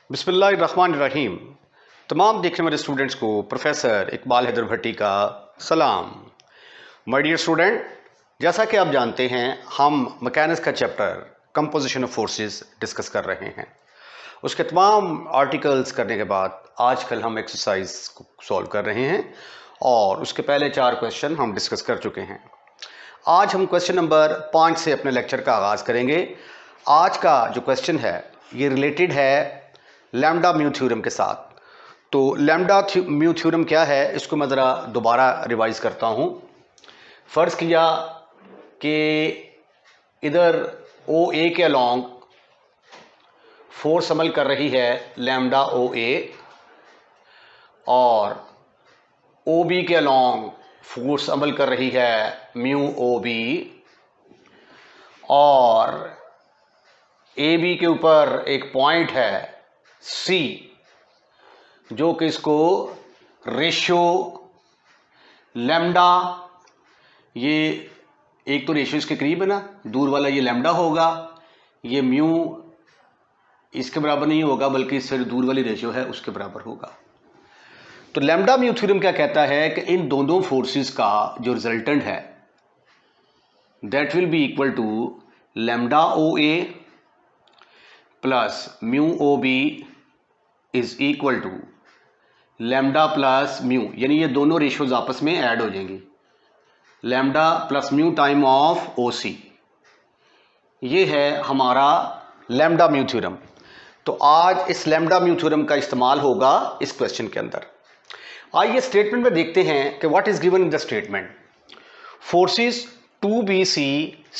बिस्मिल्लाहिर्रहमानिर्रहीम। तमाम देखने वाले स्टूडेंट्स को प्रोफेसर इकबाल हैदर भट्टी का सलाम। माय डियर स्टूडेंट, जैसा कि आप जानते हैं हम मैकेनिक्स का chapter composition of forces discuss कर रहे हैं। उसके तमाम आर्टिकल्स करने के बाद आजकल हम एक्सरसाइज को सॉल्व कर रहे हैं और उसके पहले 4 क्वेश्चन हम डिस्कस कर चुके हैं। आज हम क्वेश्चन नंबर 5 से अपने लेक्चर का आगाज़ करेंगे। आज का जो क्वेश्चन है ये रिलेटेड है लैम्डा म्यू थ्योरम के साथ। तो लैम्डा म्यू थ्योरम क्या है, इसको मैं ज़रा दोबारा रिवाइज करता हूँ। फ़र्ज़ किया कि इधर ओ ए के अलॉन्ग फोर्स अमल कर रही है लैम्डा ओ ए और ओ बी के अलॉन्ग फोर्स अमल कर रही है म्यू ओ बी और ए बी के ऊपर एक पॉइंट है सी जो कि इसको रेशियो लैम्डा, ये एक तो रेशियो इसके करीब है ना, दूर वाला ये लैम्डा होगा, ये म्यू इसके बराबर नहीं होगा बल्कि इससे दूर वाली रेशियो है उसके बराबर होगा। तो लैम्डा म्यू थ्योरम क्या कहता है कि इन दोनों फोर्सेस का जो रिजल्टेंट है that will be equal to lambda O A plus mu O B is equal to lambda plus mu, यानी ये दोनों रेशियोज आपस में ऐड हो जाएंगी, lambda plus mu time of O C. ये है हमारा लैम्डा म्यू थ्योरम। तो आज इस लैम्डा म्यू थ्योरम का इस्तेमाल होगा इस क्वेश्चन के अंदर। आइए स्टेटमेंट में देखते हैं कि what is given in the statement. Forces 2BC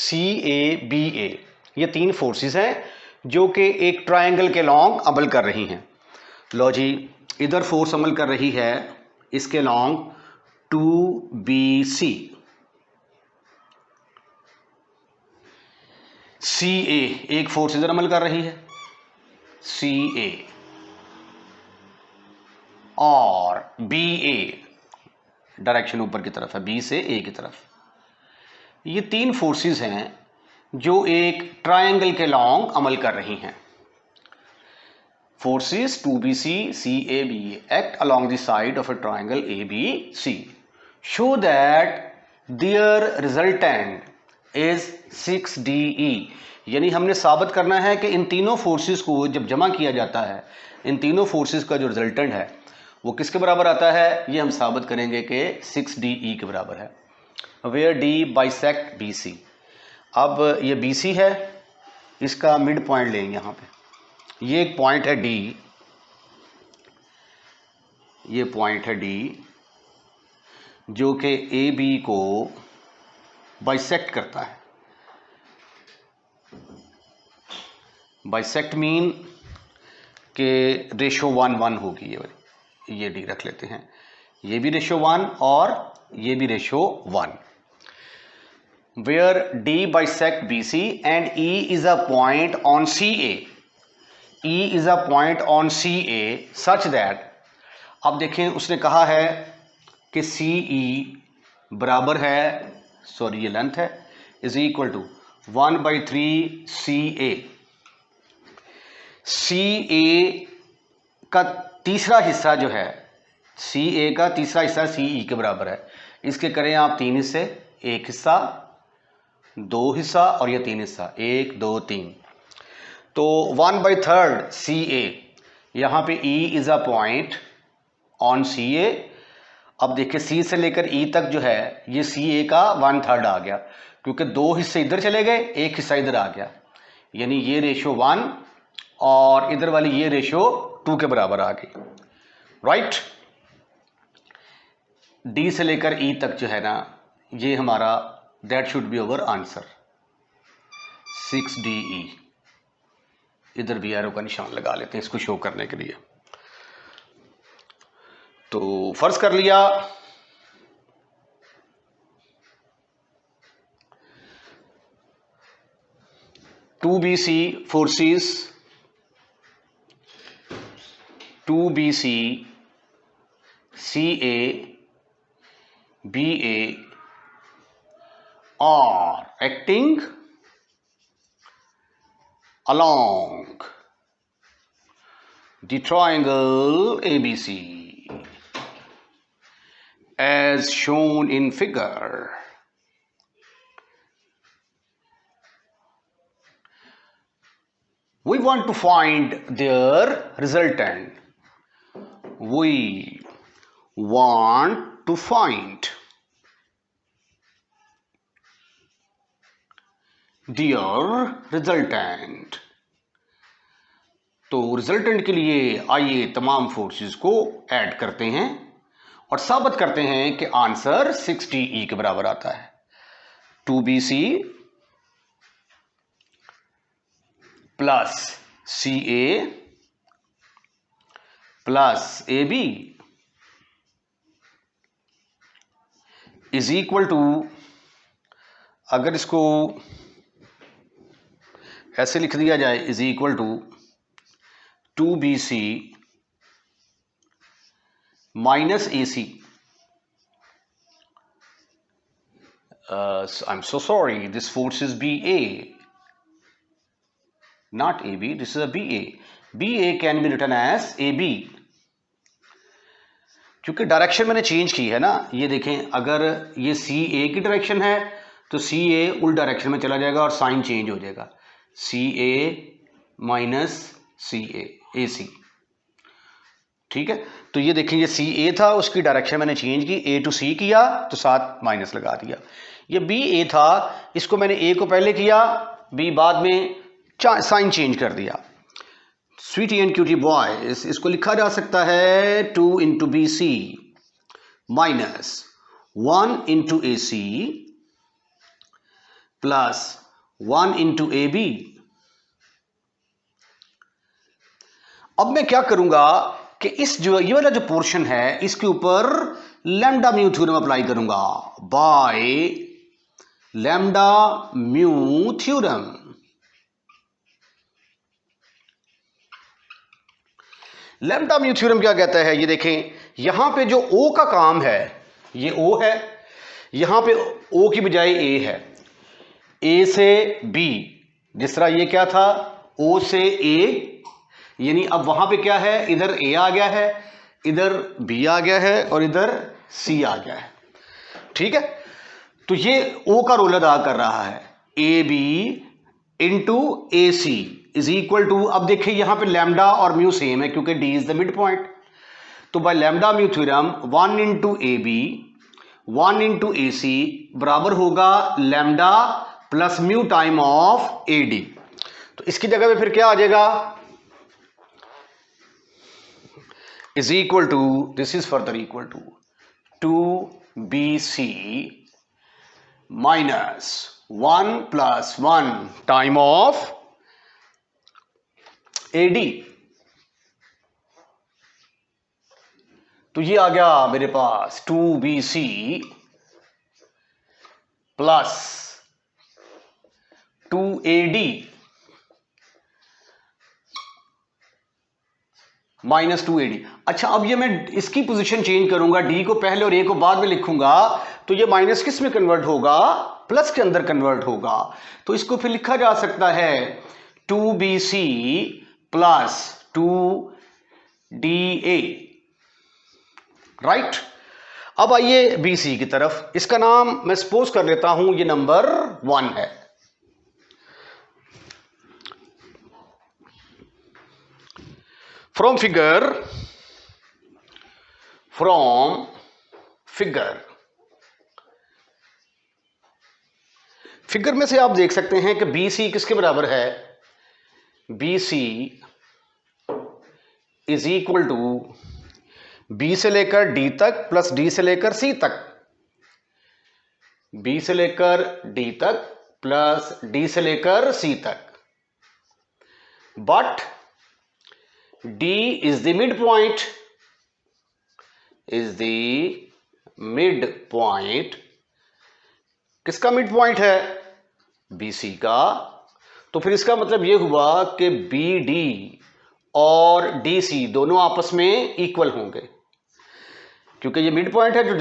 CABA, ये 3 फोर्सेस हैं जो कि एक ट्रायंगल के लॉन्ग अमल कर रही हैं। लो जी, इधर फोर्स अमल कर रही है इसके लॉन्ग 2BC, CA एक फोर्स इधर अमल कर रही है CA और BA डायरेक्शन ऊपर की तरफ है, B से A की तरफ। ये 3 फोर्सेस हैं जो एक ट्रायंगल के लॉन्ग अमल कर रही हैं। Forces 2BC CABA act along the side of a triangle ABC. Show that their resultant is 6DE। यानी हमने साबित करना है कि इन तीनों फोर्सेस को जब जमा किया जाता है, इन तीनों फोर्सेस का जो रिजल्टेंट है वो किसके बराबर आता है, ये हम साबित करेंगे कि 6DE के बराबर है। Where D bisect BC। अब ये BC है, इसका मिड पॉइंट लेंगे यहाँ पे, ये एक पॉइंट है डी, ये पॉइंट है डी जो कि ए बी को बाइसेक्ट करता है। बाइसेक्ट मीन के रेशो 1:1 होगी, ये डी रख लेते हैं, ये भी रेशो 1 और ये भी ratio 1। Where D bisect B C and E is a point on C A, E is a point on CA such that, अब देखें उसने कहा है कि CE बराबर है, सॉरी ये लेंथ है, is equal to 1/3 CA। CA का तीसरा हिस्सा जो है, CA का तीसरा हिस्सा CE के बराबर है। इसके करें आप 3 हिस्से, एक हिस्सा, 2 हिस्सा और ये 3 हिस्सा, 1 2 3। तो 1/3 CA, यहाँ पे E is a point on CA। अब देखिए C से लेकर E तक जो है ये CA का 1/3 आ गया, क्योंकि 2 हिस्से इधर चले गए, एक हिस्सा इधर आ गया, यानी ये रेशो 1 और इधर वाली ये रेशो 2 के बराबर आ गई, राइट। D से लेकर E तक जो है ना, ये हमारा that should be our answer 6DE। इधर भी एरो का निशान लगा लेते हैं इसको शो करने के लिए। तो फर्ज कर लिया two B C forces 2BC CA BA are acting along the triangle ABC as shown in figure. We want to find their resultant. We want to find their resultant. तो रिजल्टेंट के लिए आइए तमाम फोर्सेस को add करते हैं और साबित करते हैं कि आंसर 60E के बराबर आता है। 2BC plus CA plus AB is equal to, अगर इसको ऐसे लिख दिया जाए, is equal to 2BC minus AC. I'm so sorry, this force is BA, not AB, this is a BA. BA can be written as AB. क्योंकि direction मैंने change की है ना, ये देखें, अगर ये CA की डायरेक्शन है तो CA उल्ट डायरेक्शन में चला जाएगा और साइन चेंज हो जाएगा, CA माइनस CA AC। ठीक है, तो ये देखें, ये CA था, उसकी डायरेक्शन मैंने चेंज की, A टू C किया तो साथ माइनस लगा दिया। ये BA था, इसको मैंने A को पहले किया, B बाद में साइन चेंज कर दिया। स्वीटी एंड क्यूटी बॉयज, इसको लिखा जा सकता है 2 into BC minus 1 into AC plus 1 into AB। अब मैं क्या करूंगा कि इस जो ये वाला जो पोर्शन है इसके ऊपर लैम्डा म्यू थ्योरम अप्लाई करूंगा, bye lambda mu theorem. Lambda mu theorem क्या कहता है, ये देखें, यहां पे जो O का काम है, ये O है, यहां पे O की बजाय A है, A से B, जिस तरह ये क्या था O से A, यानी अब वहां पे क्या है, इधर A आ गया है, इधर B आ गया है और इधर C आ गया है। ठीक है, तो ये O का रोल अदा कर रहा है, AB into AC is equal to, अब देखिए यहां पे लैम्डा और म्यू सेम है क्योंकि D is the mid point, तो by lambda mu theorem 1 into AB 1 into AC बराबर होगा lambda plus mu time of AD। तो इसकी जगह पे फिर क्या आ जाएगा, is equal to, this is further equal to 2BC minus 1 plus 1 time of AD। तो ये आ गया मेरे पास 2BC plus 2AD minus 2AD। अच्छा, अब ये मैं इसकी पोजीशन चेंज करूंगा, D को पहले और A को बाद में लिखूंगा, तो ये माइनस किस में कन्वर्ट होगा, प्लस के अंदर कन्वर्ट होगा। तो इसको फिर लिखा जा सकता है 2BC प्लस 2DA, राइट। अब आइए BC की तरफ, इसका नाम मैं सपोज कर लेता हूं ये नंबर 1 है। फ्रॉम फिगर में से आप देख सकते हैं कि BC किसके बराबर है, BC is equal to B से लेकर D तक प्लस D से लेकर C तक, B से लेकर D तक प्लस D से लेकर C तक, but D is the midpoint, is the midpoint। किसका मिड पॉइंट है, BC का। तो फिर इसका मतलब यह हुआ कि BD और DC दोनों आपस में इक्वल होंगे, क्योंकि ये मिड पॉइंट है, जो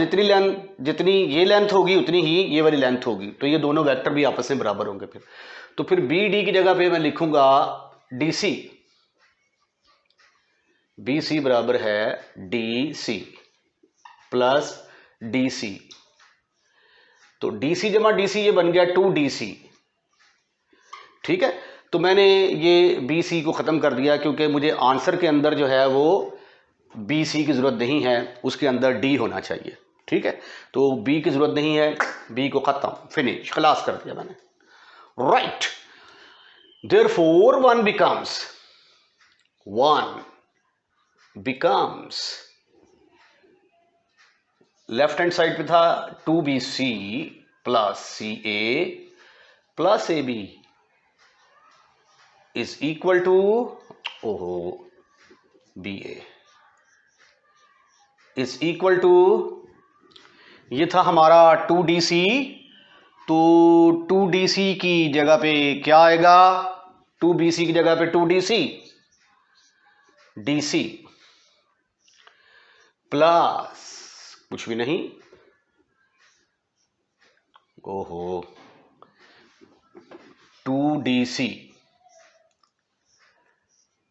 जितनी ये लेंथ होगी उतनी ही ये वाली लेंथ होगी, तो ये दोनों वेक्टर भी आपस में बराबर होंगे। फिर BD की जगह पे मैं लिखूंगा DC बी सी बराबर है D C plus D C. तो डी सी जमा डी सी ये बन गया 2DC। ठीक है, तो मैंने ये बी सी को ख़त्म कर दिया क्योंकि मुझे आंसर के अंदर जो है वो बी सी की ज़रूरत नहीं है, उसके अंदर डी होना चाहिए। ठीक है, तो बी की ज़रूरत नहीं है, बी को ख़त्म, फिनिश, खलास कर दिया मैंने। Right, therefore 1 becomes left hand side पे था 2BC plus CA plus AB is equal to BA is equal to, ये था हमारा 2DC, तो 2DC की जगह पे क्या आएगा, 2BC की जगह पे 2DC DC प्लस कुछ भी नहीं, 2DC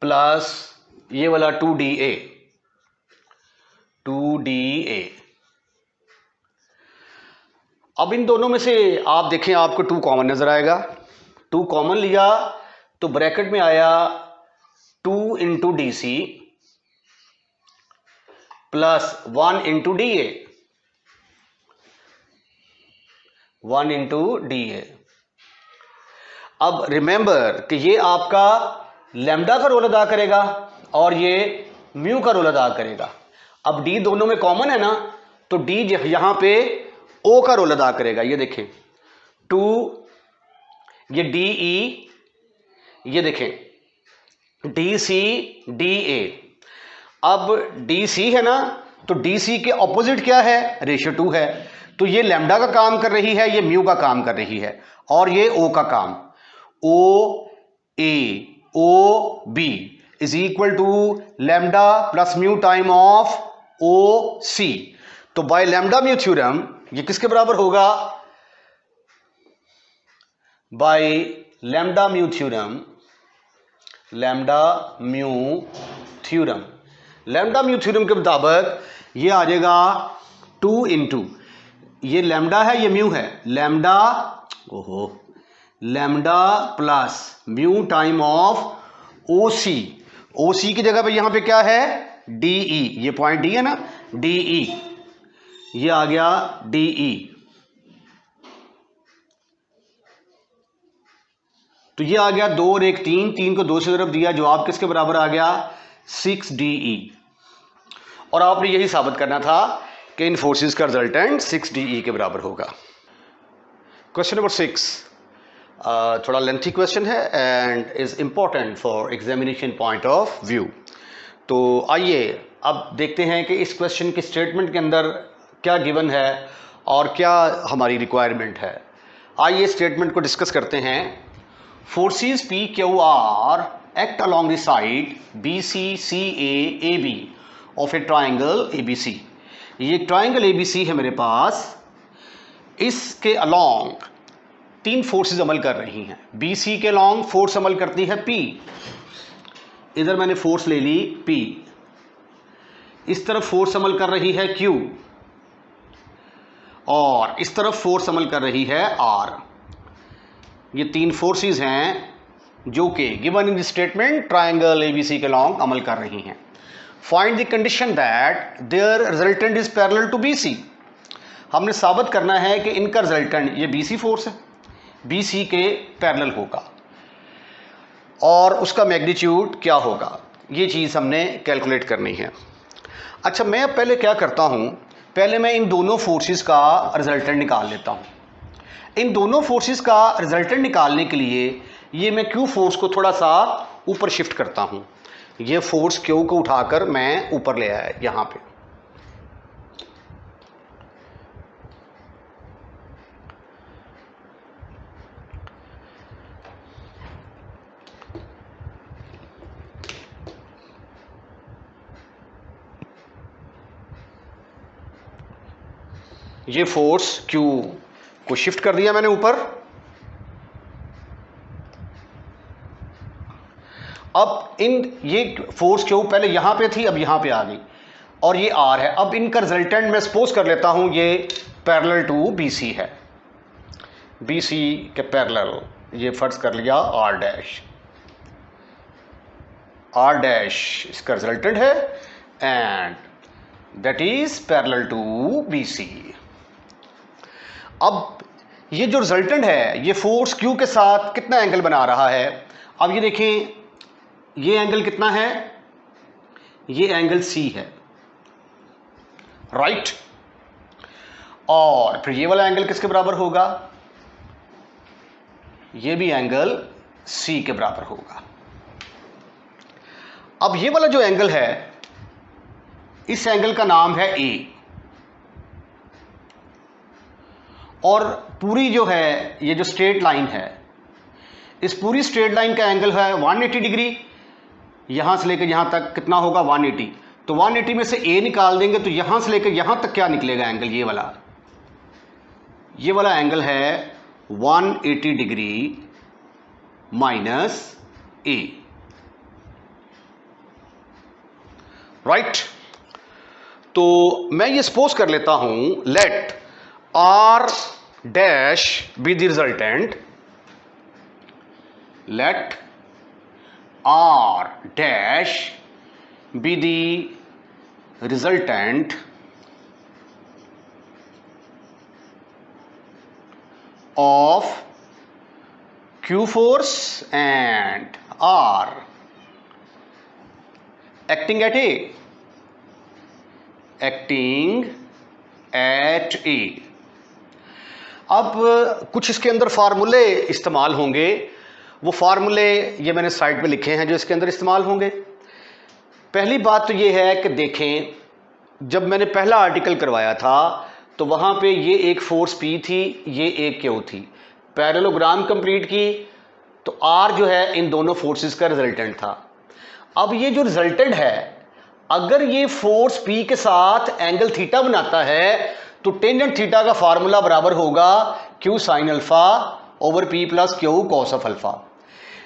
प्लस ये वाला 2DA अब इन दोनों में से आप देखें, आपको 2 कॉमन नजर आएगा। 2 कॉमन लिया तो ब्रैकेट में आया 2 into DC plus 1 into DA, 1 into DA। अब रिमेंबर कि ये आपका लैम्डा का रोल अदा करेगा और ये म्यू का रोल अदा करेगा। अब D दोनों में कॉमन है ना, तो D यहां पे O का रोल अदा करेगा। ये देखें 2, ये DE, ये देखें DC DA। अब DC है ना, तो DC के ऑपोजिट क्या है, रेशियो 2 है, तो ये लैम्डा का काम कर रही है, ये म्यू का काम कर रही है, और ये O का काम, OB is equal to lambda plus mu time of OC। तो बाय लैम्डा म्यू थ्योरम ये किसके बराबर होगा, by lambda mu theorem, lambda mu theorem के मुताबिक ये आ जाएगा 2 इंटू, ये लैम्डा है ये म्यू है, lambda plus mu time of OC की जगह पे यहां पे क्या है, DE, ये पॉइंट D है ना, DE, ये आ गया DE। तो ये आ गया 2 और 1 3, 3 को 2 से तरफ दिया, जवाब किसके बराबर आ गया, 6DE। और आपने यही साबित करना था कि इन फोर्सेस का रिजल्टेंट 6DE के बराबर होगा। क्वेश्चन नंबर 6 थोड़ा लेंथी क्वेश्चन है and is important for examination point of view. तो आइए अब देखते हैं कि इस क्वेश्चन के स्टेटमेंट के अंदर क्या गिवन है और क्या हमारी रिक्वायरमेंट है। आइए स्टेटमेंट को डिस्कस करते हैं। Forces PQR act along the side BCCA AB of A triangle ABC। ये ट्राइंगल ABC है मेरे पास, इसके अलोंग 3 फोर्सेस अमल कर रही हैं। BC के अलोंग फोर्स अमल करती है P, इधर मैंने फोर्स ले ली P, इस तरफ फोर्स अमल कर रही है Q, और इस तरफ फोर्स अमल कर रही है R। ये 3 फोर्सेस हैं जो कि given in the statement triangle ABC के अलोंग अमल कर रही हैं। Find the condition that their resultant is parallel to BC। हमने साबित करना है कि इनका रिजल्टेंट, ये BC फोर्स है, BC के पैरेलल होगा और उसका मैग्नीट्यूड क्या होगा, ये चीज़ हमने कैलकुलेट करनी है। अच्छा, मैं अब पहले क्या करता हूँ, पहले मैं इन दोनों फोर्सेस का रिजल्टेंट निकाल लेता हूँ। इन दोनों फोर्सेस का रिजल्टेंट निकालने के लिए ये मैं Q फोर्स को थोड़ा सा ऊपर शिफ्ट करता हूँ। ये फोर्स Q को उठाकर मैं ऊपर ले आया यहाँ पे। ये फोर्स Q को शिफ्ट कर दिया मैंने ऊपर। अब इन ये फोर्स क्यू पहले यहां पे थी, अब यहां पे आ गई, और ये आर है। अब इनका रिजल्टेंट मैं सपोज कर लेता हूं ये पैरेलल टू बीसी है, बीसी के पैरेलल, ये फर्ज कर लिया आर डैश, आर डैश इसका रिजल्टेंट है and that is parallel to BC. अब ये जो रिजल्टेंट है ये फोर्स क्यू के साथ कितना एंगल बना रहा है। अब ये देखें, ये एंगल कितना है, ये एंगल सी है, राइट। और फिर ये वाला एंगल किसके बराबर होगा, ये भी एंगल सी के बराबर होगा। अब ये वाला जो एंगल है, इस एंगल का नाम है ए, और पूरी जो है ये जो स्ट्रेट लाइन है, इस पूरी स्ट्रेट लाइन का एंगल है 180 डिग्री। यहां से लेकर यहां तक कितना होगा 180, तो 180 में से ए निकाल देंगे तो यहां से लेकर यहां तक क्या निकलेगा एंगल, ये वाला एंगल है 180 डिग्री माइनस ए, राइट। तो मैं ये सपोज कर लेता हूं, let R dash be the resultant, let R dash be the resultant of Q force and R acting at A, acting at A। अब कुछ इसके अंदर फार्मूले इस्तेमाल होंगे, वो फार्मूले ये मैंने साइड पे लिखे हैं जो इसके अंदर इस्तेमाल होंगे। पहली बात तो ये है कि देखें, जब मैंने पहला आर्टिकल करवाया था तो वहाँ पे ये एक फोर्स P थी, ये एक क्यू थी, पैरेललोग्राम कंप्लीट की तो R जो है इन दोनों फोर्सेस का रिजल्टेंट था। अब ये जो रिजल्टेंट है, अगर ये फोर्स P के साथ एंगल थीटा बनाता है तो टेंजेंट थीटा का फार्मूला बराबर होगा Q sine alpha over P plus Q cos of alpha.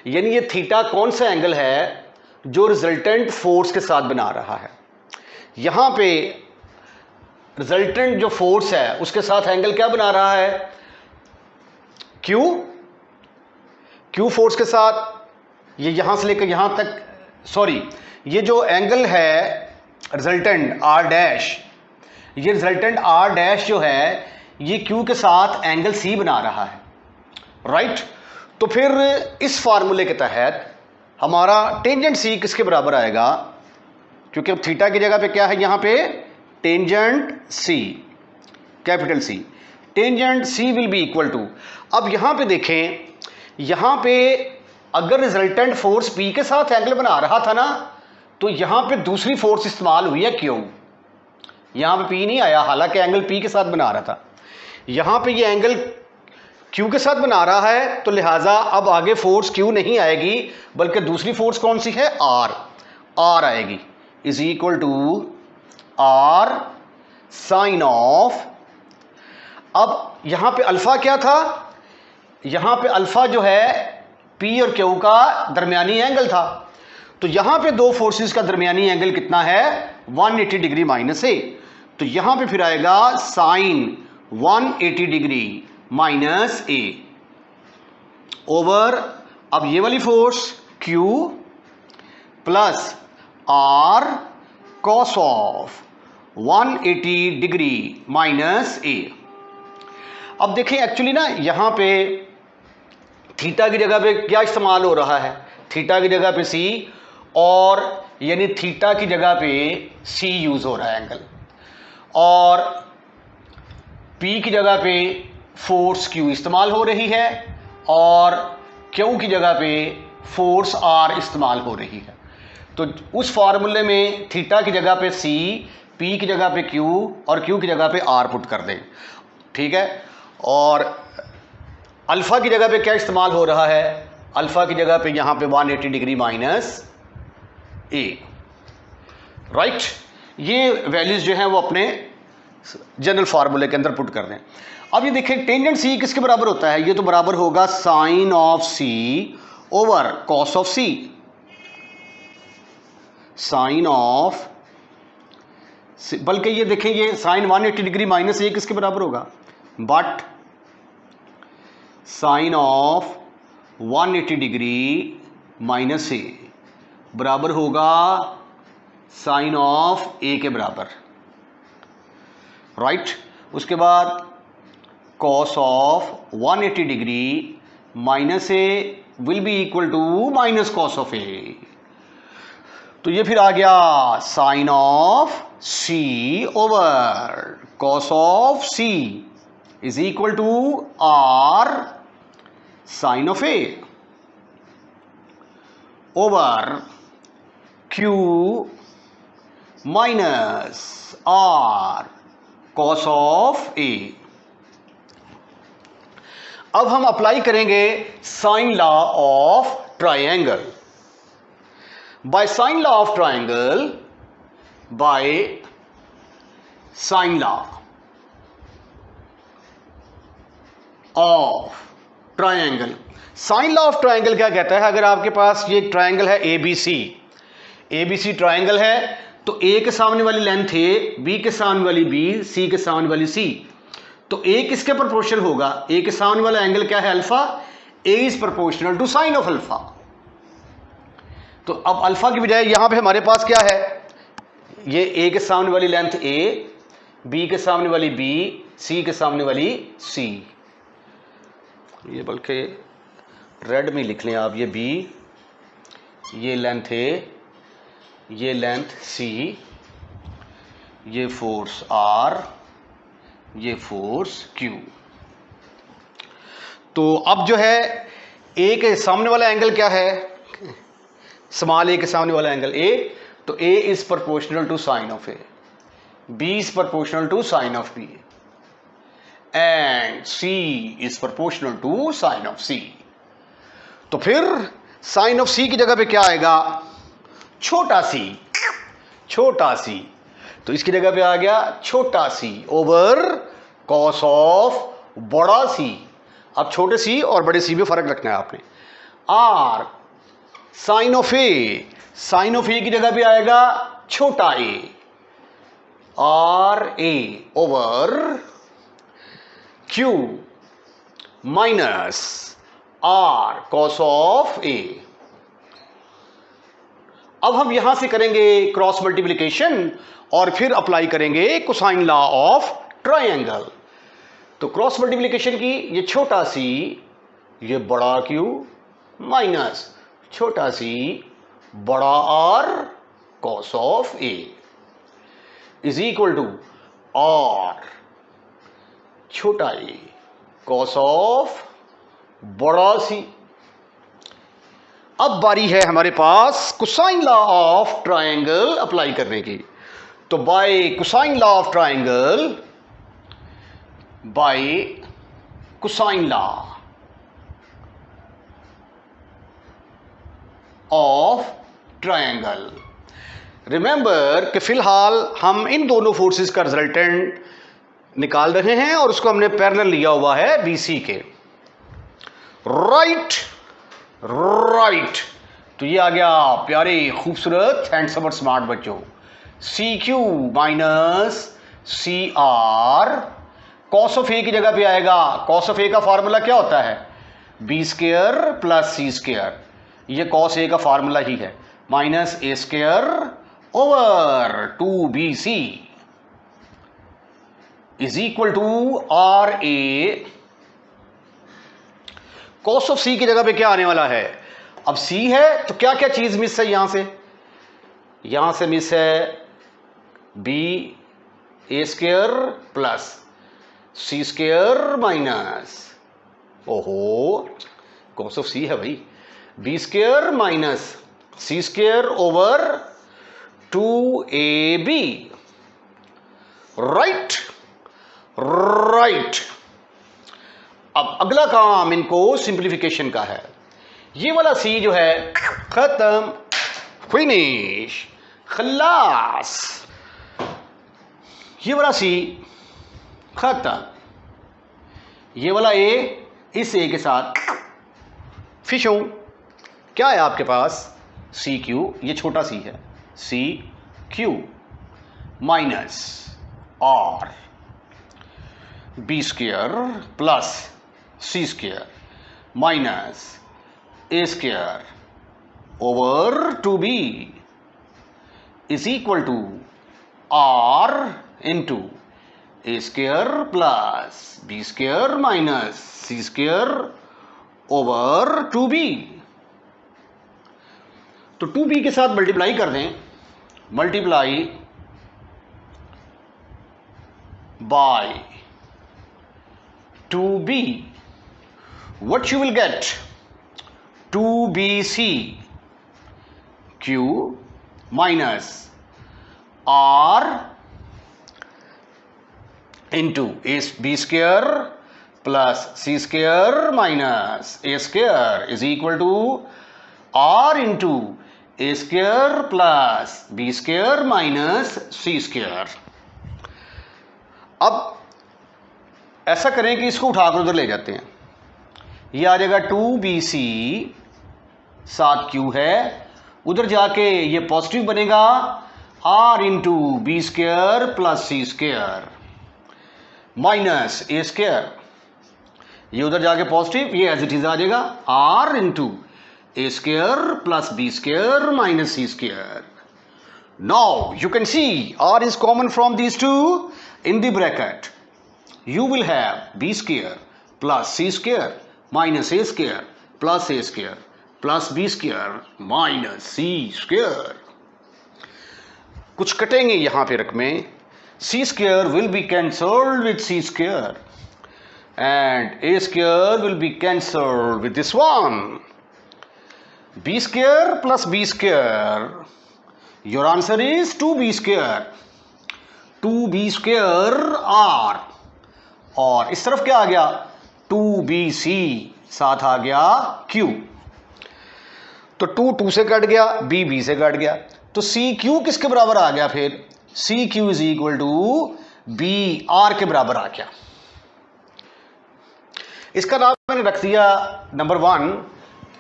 यानी ये थीटा कौन सा एंगल है जो रिजल्टेंट फोर्स के साथ बना रहा है। यहां पे रिजल्टेंट जो फोर्स है उसके साथ एंगल क्या बना रहा है, क्यू, क्यू फोर्स के साथ ये यहां से लेकर यहां तक, सॉरी, ये जो एंगल है रिजल्टेंट आर डैश, ये रिजल्टेंट आर डैश जो है ये क्यू के साथ एंगल सी बना रहा है, राइट। तो फिर इस फार्मूले के तहत हमारा टेंजेंट सी किसके बराबर आएगा, क्योंकि अब थीटा की जगह पे क्या है, यहां पे tangent C, capital C, tangent C will be equal to, अब यहां पे देखें, यहां पे अगर रिजल्टेंट फोर्स पी के साथ एंगल बना रहा था ना, तो यहां पे दूसरी फोर्स इस्तेमाल हुई है क्यू, यहां पे पी नहीं आया, हालांकि एंगल पी के साथ बना रहा था। यहां पे ये एंगल क्यू के साथ बना रहा है, तो लिहाजा अब आगे फोर्स क्यू नहीं आएगी, बल्कि दूसरी फोर्स कौन सी है, आर, आर आएगी, is equal to R sine of, अब यहां पे अल्फा क्या था, यहां पे अल्फा जो है पी और क्यू का दरमियानी एंगल था, तो यहां पे दो फोर्सेस का दरमियानी एंगल कितना है 180 डिग्री माइनस ए, तो यहां पे फिर आएगा sine 180 degree minus A over, अब ये वाली force Q plus R cos of 180 degree minus A. अब देखें एक्चुअली ना यहां पे थीटा की जगह पे क्या इस्तेमाल हो रहा है, थीटा की जगह पे C, और यानी थीटा की जगह पे C यूज हो रहा है एंगल, और P की जगह पे फोर्स Q इस्तेमाल हो रही है, और Q की जगह पे फोर्स R इस्तेमाल हो रही है। तो उस फार्मूले में थीटा की जगह पे C, P की जगह पे Q और Q की जगह पे R पुट कर दें, ठीक है। और अल्फा की जगह पे क्या इस्तेमाल हो रहा है, अल्फा की जगह पे यहाँ पे 180 डिग्री माइनस ए, राइट। ये वैल्यूज जो हैं वो अपने जनरल फार्मूले के अंदर पुट कर दें। अब ये देखें टेंजेंट सी किसके बराबर होता है, ये तो बराबर होगा sine of C over cos of C, sine of, बल्कि ये देखें ये साइन 180 डिग्री माइनस ए किसके बराबर होगा, but sine of 180 degree minus A बराबर होगा साइन ऑफ ए के बराबर, राइट। उसके बाद cos of 180 degree minus A will be equal to minus cos of A. तो ये फिर आ गया sine of C over cos of C is equal to R sine of A over Q minus R cos of A. अब हम apply करेंगे sine law of triangle. By sine law of triangle, by sine law of triangle. Sine law of triangle क्या कहता है, अगर आपके पास ये triangle है एबीसी ट्राइंगल है, तो ए के सामने वाली लेंथ ए, बी के सामने वाली बी, सी के सामने वाली सी, तो ए किसके प्रोपोर्शनल होगा, ए के सामने वाला एंगल क्या है alpha, A is proportional to sine of alpha. तो अब अल्फा की बजाय यहां पे हमारे पास क्या है, ये ए के सामने वाली लेंथ ए, बी के सामने वाली बी, सी के सामने वाली सी, ये बल्कि रेड में लिख लें आप, ये बी, ये लेंथ ए, ये लेंथ सी, ये फोर्स आर, ये फोर्स क्यू। तो अब जो है ए के सामने वाला एंगल क्या है, स्मॉल ए के सामने वाला एंगल ए, तो A is proportional to sine of A, B is proportional to sine of B, and C is proportional to sine of C. तो फिर साइन ऑफ सी की जगह पे क्या आएगा, छोटा सी, तो इसकी जगह पे आ गया छोटा सी ओवर कॉस ऑफ बड़ा सी। अब छोटे सी और बड़े सी में फर्क रखना है आपने। आर साइन ऑफ ए की जगह पे आएगा छोटा A, R A over Q minus R cos of A. अब हम यहां से करेंगे क्रॉस मल्टीप्लिकेशन और फिर अप्लाई करेंगे कोसाइन लॉ ऑफ ट्राइंगल। तो क्रॉस मल्टीप्लिकेशन की, ये छोटा सी, ये बड़ा क्यू माइनस छोटा सी बड़ा R cos of A is equal to R छोटा ए कॉस ऑफ बड़ा सी। अब बारी है हमारे पास cosine law of triangle apply करने की। तो by cosine law of triangle, by cosine law of triangle, remember कि फिलहाल हम इन दोनों फोर्सेस का रिजल्टेंट निकाल रहे हैं और उसको हमने पैरेलल लिया हुआ है बीसी के। राइट, तो ये आ गया प्यारे खूबसूरत हैंडसम और स्मार्ट बच्चों, C Q minus C R, cos of A की जगह पे आएगा, कॉस ऑफ ए का फार्मूला क्या होता है, B square plus C square, ये कॉस ए का फार्मूला ही है, minus A square over 2bc is equal to R A. Cos of C की जगह पे क्या आने वाला है, अब सी है तो क्या क्या चीज मिस है, यहां से मिस है बी ए square plus C square minus, ओहो कॉस ऑफ सी है भाई, B square minus C square over 2ab। Right, अब अगला काम इनको सिंप्लीफिकेशन का है। ये वाला सी जो है खत्म, फिनिश, खल्लास, ये वाला सी खत्म, ये वाला ए इस ए के साथ फिशों, क्या है आपके पास सी क्यू, ये छोटा सी है, C Q minus R B square plus C square minus A square over 2b is equal to R into A square plus B square minus C square over 2b। तो 2b के साथ multiply कर दें, multiply by 2b, what you will get 2bc q minus r into b square plus c square minus a square is equal to r into a square plus b square minus c square। अब ऐसा करें कि इसको उठाकर उधर ले जाते हैं, ये आ जाएगा 2bc साथ q है, उधर जाके ये पॉजिटिव बनेगा r into B square plus C square minus A square, ये उधर जाके पॉजिटिव, ये एज इट इज आ जाएगा r into A square plus B square minus C square. Now you can see r is common from these two in the bracket. You will have b square plus c square minus a square plus a square plus b square minus c square। कुछ कटेंगे यहां पे रकमें, c square will be cancelled with c square and a square will be cancelled with this one, b square plus b square, your answer is 2b square, 2b square r, और इस तरफ क्या आ गया 2bc साथ आ गया q, तो 2 से कट गया, b से कट गया, तो cq किसके बराबर आ गया, फिर cq is equal to br के बराबर आ गया। इसका नाम मैंने रख दिया नंबर 1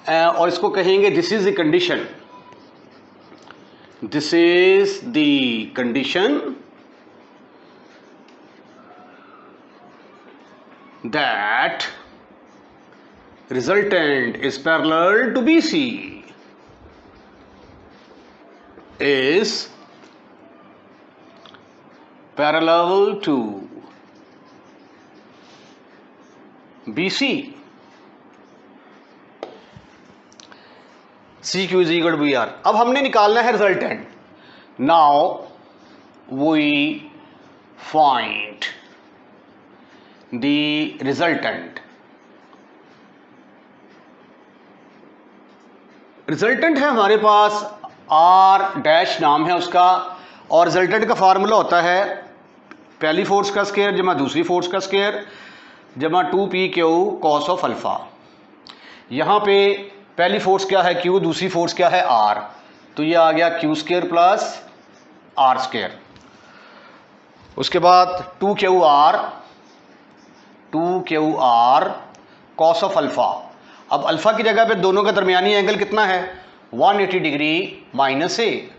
और इसको कहेंगे this is the condition, this is the condition that resultant is parallel to BC, is parallel to BC, CQ is equal to BR। अब हमने निकालना है resultant. Now we find the resultant। Resultant है हमारे पास r dash नाम है उसका, और रिजल्टेंट का फार्मूला होता है पहली फोर्स का स्क्वायर जमा दूसरी फोर्स का स्क्वायर जमा 2pq cos ऑफ अल्फा। यहाँ पे पहली फोर्स क्या है q, दूसरी फोर्स क्या है r, तो ये आ गया q square plus r square. उसके बाद 2qr cos ऑफ अल्फा। अब अल्फा की जगह पे दोनों का दरमियानी एंगल कितना है 180 डिग्री माइनस ए,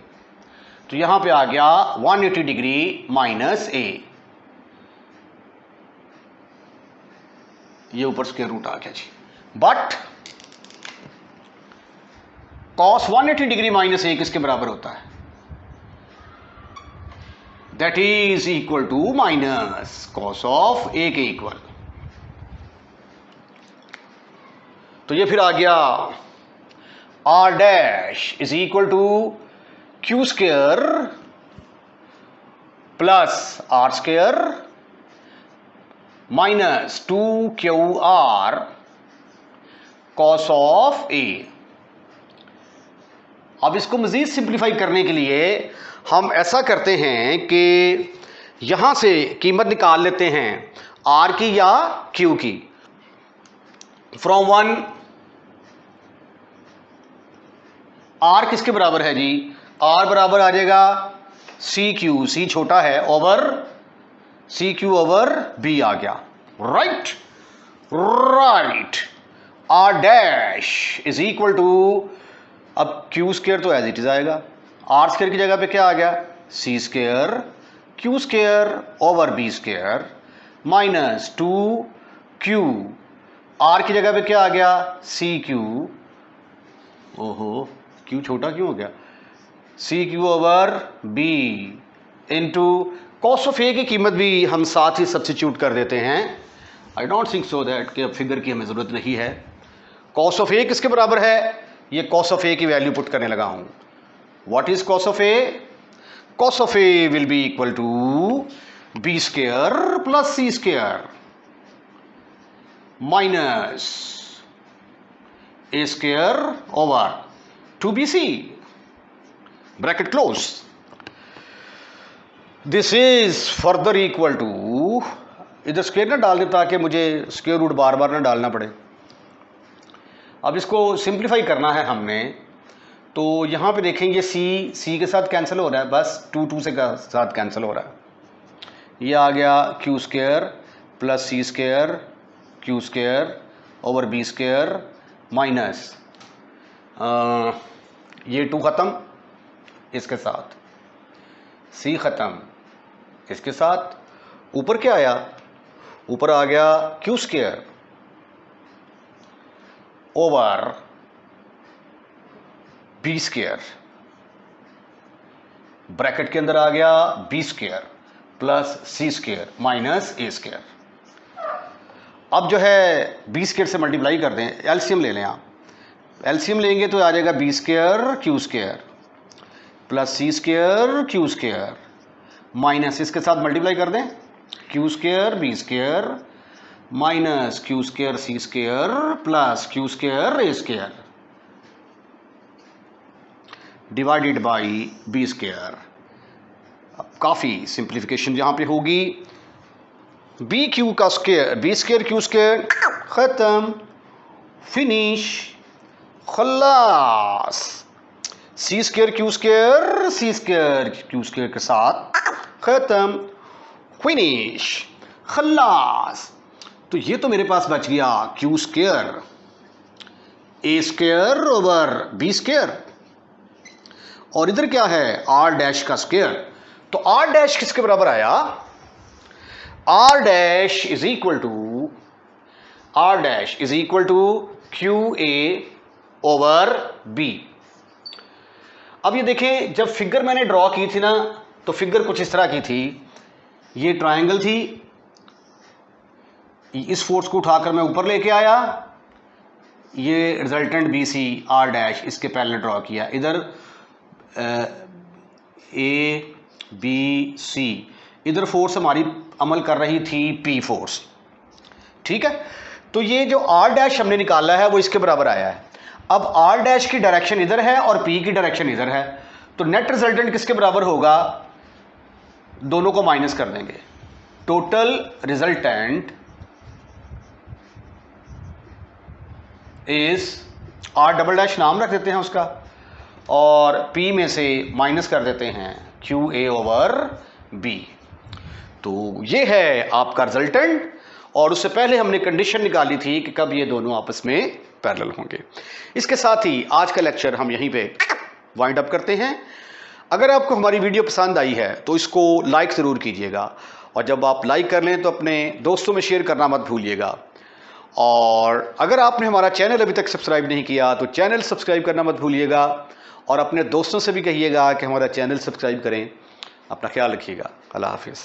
तो यहां पे आ गया 180 डिग्री माइनस ए, ये ऊपर स्क्वायर रूट आ गया जी। But cos 180 degree minus A किसके बराबर होता है, that is equal to minus cos of A के इक्वल। तो ये फिर आ गया r dash is equal to q square plus r square minus 2qr cos of a। अब इसको मजीद सिंप्लीफाई करने के लिए हम ऐसा करते हैं कि यहां से कीमत निकाल लेते हैं r की या q की। फ्रॉम 1 r किसके बराबर है जी, r बराबर आ जाएगा CQ, C छोटा है, ओवर CQ ओवर B आ गया। Right right, r dash is equal to, अब Q स्क्वायर तो एज इट इज आएगा, आर स्क्वायर की जगह पे क्या आ गया, C square Q square over B square minus 2q, R की जगह पे क्या आ गया, सी क्यू, ओहो क्यू छोटा क्यों हो गया, C Q over B into cos of A की कीमत भी हम साथ ही सब्स्टिट्यूट कर देते हैं। I don't think so that कि अब फिगर की हमें ज़रूरत नहीं है। कॉस ऑफ ए किसके बराबर है, ये कॉस ऑफ ए की वैल्यू पुट करने लगा हूं। What is cos of A, cos of A will be equal to B square plus C square minus A square over 2bc, bracket close. This is further equal to, इधर square ना डाल दे ताकि मुझे square root बार बार ना डालना पड़े। अब इसको सिंप्लीफाई करना है हमने, तो यहाँ पे देखेंगे सी के साथ कैंसिल हो रहा है, बस 2 से साथ कैंसिल हो रहा है। ये आ गया Q square plus C square Q square over B square minus ये 2 ख़त्म इसके साथ, सी ख़त्म इसके साथ, ऊपर क्या आया, ऊपर आ गया Q square over B square, bracket के अंदर आ गया B square plus C square minus A square. अब जो है बी स्क्वायर से मल्टीप्लाई कर दें, एलसीएम ले लें आप, एलसीएम लेंगे तो आ जाएगा B square Q square plus C square Q square minus इसके साथ मल्टीप्लाई कर दें, Q square B square minus Q square C square plus Q square A square divided by B square. अब काफ़ी सिंप्लीफिकेशन यहाँ पे होगी, बी क्यू का square B square Q square ख़त्म, फिनिश, खल्लास, सी स्क्वायर क्यू स्क्वायर के साथ ख़त्म, फिनिश, खल्लास। तो ये तो मेरे पास बच गया Q square A square over B square, और इधर क्या है आर डैश का स्क्वायर। तो आर डैश किसके बराबर आया, R dash is equal to q A over B. अब ये देखें, जब फिगर मैंने ड्रॉ की थी ना, तो फिगर कुछ इस तरह की थी, ये ट्रायंगल थी, इस फोर्स को उठाकर मैं ऊपर लेके आया, ये resultant B C R dash इसके पैरेलल ड्रॉ किया, इधर ए बी सी, इधर फोर्स हमारी अमल कर रही थी पी फोर्स, ठीक है। तो ये जो आर डैश हमने निकाला है वो इसके बराबर आया है। अब आर डैश की डायरेक्शन इधर है और पी की डायरेक्शन इधर है, तो नेट रिजल्टेंट किसके बराबर होगा, दोनों को माइनस कर देंगे, total resultant is R double dash नाम रख देते हैं उसका, और पी में से माइनस कर देते हैं क्यू ए ओवर बी। तो ये है आपका रिजल्टेंट, और उससे पहले हमने कंडीशन निकाली थी कि कब ये दोनों आपस में पैरेलल होंगे। इसके साथ ही आज का लेक्चर हम यहीं पे वाइंड अप करते हैं। अगर आपको हमारी वीडियो पसंद आई है तो इसको लाइक ज़रूर कीजिएगा, और जब आप लाइक कर लें तो अपने दोस्तों में शेयर करना मत भूलिएगा। और अगर आपने हमारा चैनल अभी तक सब्सक्राइब नहीं किया तो चैनल सब्सक्राइब करना मत भूलिएगा, और अपने दोस्तों से भी कहिएगा कि हमारा चैनल सब्सक्राइब करें। अपना ख्याल रखिएगा। अल्लाह हाफिज़।